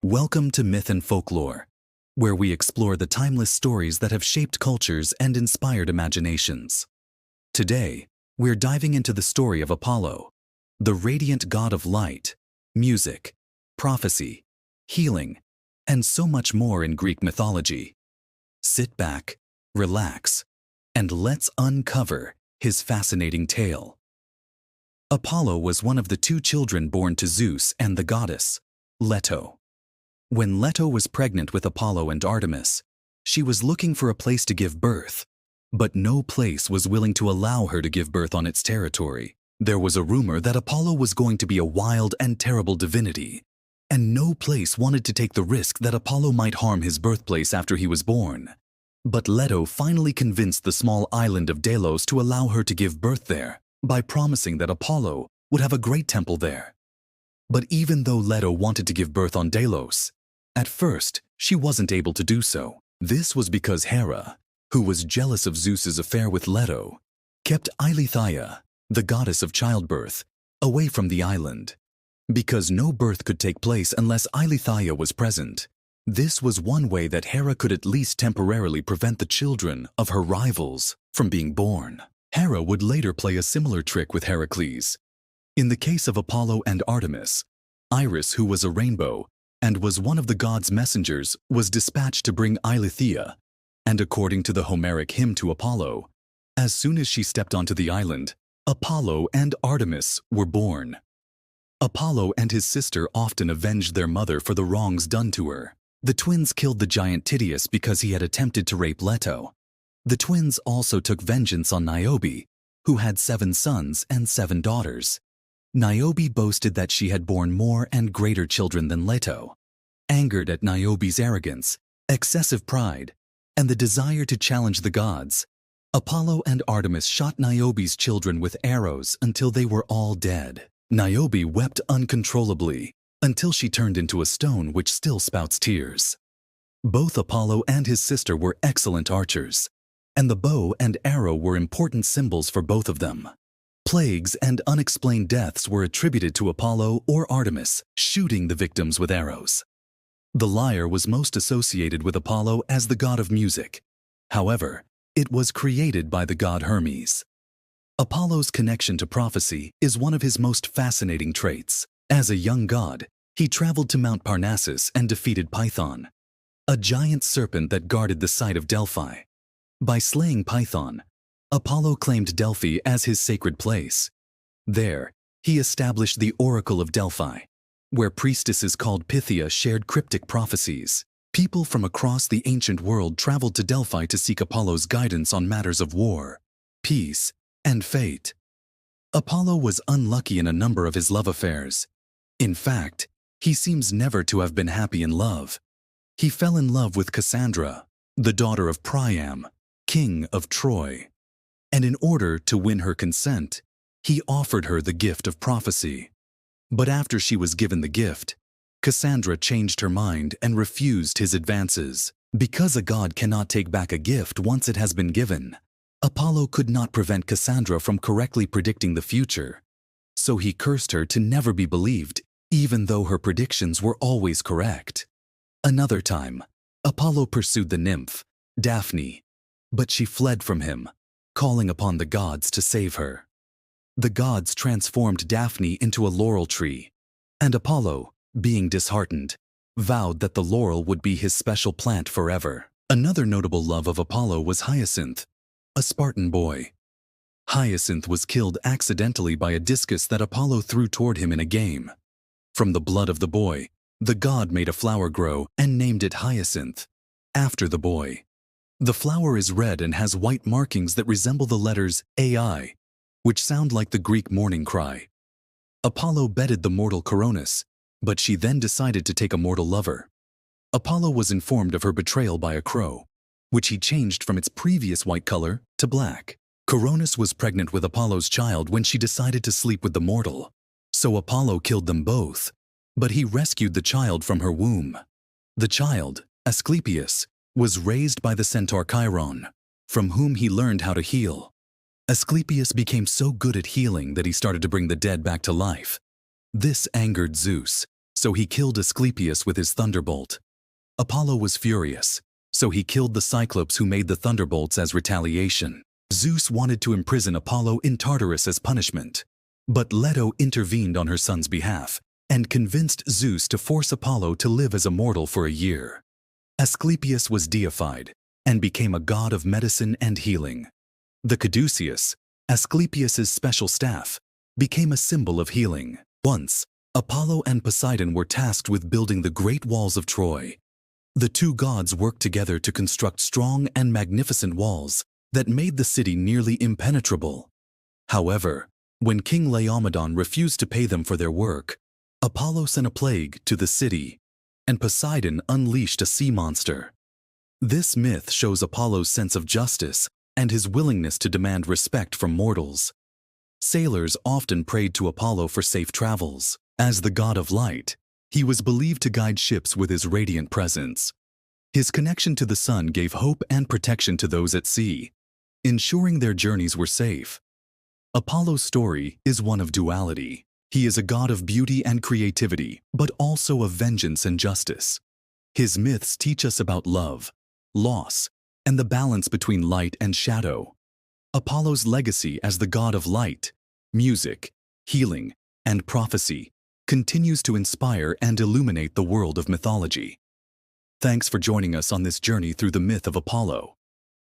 Welcome to Myth and Folklore, where we explore the timeless stories that have shaped cultures and inspired imaginations. Today, we're diving into the story of Apollo, the radiant god of light, music, prophecy, healing, and so much more in Greek mythology. Sit back, relax, and let's uncover his fascinating tale. Apollo was one of the two children born to Zeus and the goddess, Leto. When Leto was pregnant with Apollo and Artemis, she was looking for a place to give birth, but no place was willing to allow her to give birth on its territory. There was a rumor that Apollo was going to be a wild and terrible divinity, and no place wanted to take the risk that Apollo might harm his birthplace after he was born. But Leto finally convinced the small island of Delos to allow her to give birth there, by promising that Apollo would have a great temple there. But even though Leto wanted to give birth on Delos, at first she wasn't able to do so. This was because Hera, who was jealous of Zeus's affair with Leto, kept Eileithyia, the goddess of childbirth, away from the island. Because no birth could take place unless Eileithyia was present, this was one way that Hera could at least temporarily prevent the children of her rivals from being born. Hera would later play a similar trick with Heracles. In the case of Apollo and Artemis, Iris, who was a rainbow and was one of the god's messengers, was dispatched to bring Eileithyia, and according to the Homeric hymn to Apollo, as soon as she stepped onto the island, Apollo and Artemis were born. Apollo and his sister often avenged their mother for the wrongs done to her. The twins killed the giant Tydeus because he had attempted to rape Leto. The twins also took vengeance on Niobe, who had 7 sons and 7 daughters. Niobe boasted that she had borne more and greater children than Leto. Angered at Niobe's arrogance, excessive pride, and the desire to challenge the gods, Apollo and Artemis shot Niobe's children with arrows until they were all dead. Niobe wept uncontrollably until she turned into a stone which still spouts tears. Both Apollo and his sister were excellent archers, and the bow and arrow were important symbols for both of them. Plagues and unexplained deaths were attributed to Apollo or Artemis, shooting the victims with arrows. The lyre was most associated with Apollo as the god of music. However, it was created by the god Hermes. Apollo's connection to prophecy is one of his most fascinating traits. As a young god, he traveled to Mount Parnassus and defeated Python, a giant serpent that guarded the site of Delphi. By slaying Python, Apollo claimed Delphi as his sacred place. There, he established the Oracle of Delphi, where priestesses called Pythia shared cryptic prophecies. People from across the ancient world traveled to Delphi to seek Apollo's guidance on matters of war, peace, and fate. Apollo was unlucky in a number of his love affairs. In fact, he seems never to have been happy in love. He fell in love with Cassandra, the daughter of Priam, king of Troy. And in order to win her consent, he offered her the gift of prophecy. But after she was given the gift, Cassandra changed her mind and refused his advances. Because a god cannot take back a gift once it has been given, Apollo could not prevent Cassandra from correctly predicting the future. So he cursed her to never be believed, even though her predictions were always correct. Another time, Apollo pursued the nymph, Daphne, but she fled from him, calling upon the gods to save her. The gods transformed Daphne into a laurel tree, and Apollo, being disheartened, vowed that the laurel would be his special plant forever. Another notable love of Apollo was Hyacinth, a Spartan boy. Hyacinth was killed accidentally by a discus that Apollo threw toward him in a game. From the blood of the boy, the god made a flower grow and named it Hyacinth, after the boy. The flower is red and has white markings that resemble the letters AI, which sound like the Greek morning cry. Apollo bedded the mortal Coronis, but she then decided to take a mortal lover. Apollo was informed of her betrayal by a crow, which he changed from its previous white color to black. Coronis was pregnant with Apollo's child when she decided to sleep with the mortal, so Apollo killed them both, but he rescued the child from her womb. The child, Asclepius, was raised by the centaur Chiron, from whom he learned how to heal. Asclepius became so good at healing that he started to bring the dead back to life. This angered Zeus, so he killed Asclepius with his thunderbolt. Apollo was furious, so he killed the Cyclops who made the thunderbolts as retaliation. Zeus wanted to imprison Apollo in Tartarus as punishment, but Leto intervened on her son's behalf and convinced Zeus to force Apollo to live as a mortal for a year. Asclepius was deified and became a god of medicine and healing. The caduceus, Asclepius's special staff, became a symbol of healing. Once, Apollo and Poseidon were tasked with building the great walls of Troy. The two gods worked together to construct strong and magnificent walls that made the city nearly impenetrable. However, when King Laomedon refused to pay them for their work, Apollo sent a plague to the city, and Poseidon unleashed a sea monster. This myth shows Apollo's sense of justice and his willingness to demand respect from mortals. Sailors often prayed to Apollo for safe travels. As the god of light, he was believed to guide ships with his radiant presence. His connection to the sun gave hope and protection to those at sea, ensuring their journeys were safe. Apollo's story is one of duality. He is a god of beauty and creativity, but also of vengeance and justice. His myths teach us about love, loss, and the balance between light and shadow. Apollo's legacy as the god of light, music, healing, and prophecy continues to inspire and illuminate the world of mythology. Thanks for joining us on this journey through the myth of Apollo.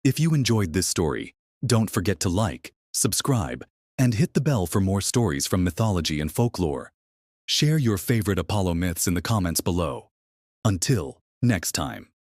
If you enjoyed this story, don't forget to like, subscribe, and hit the bell for more stories from mythology and folklore. Share your favorite Apollo myths in the comments below. Until next time.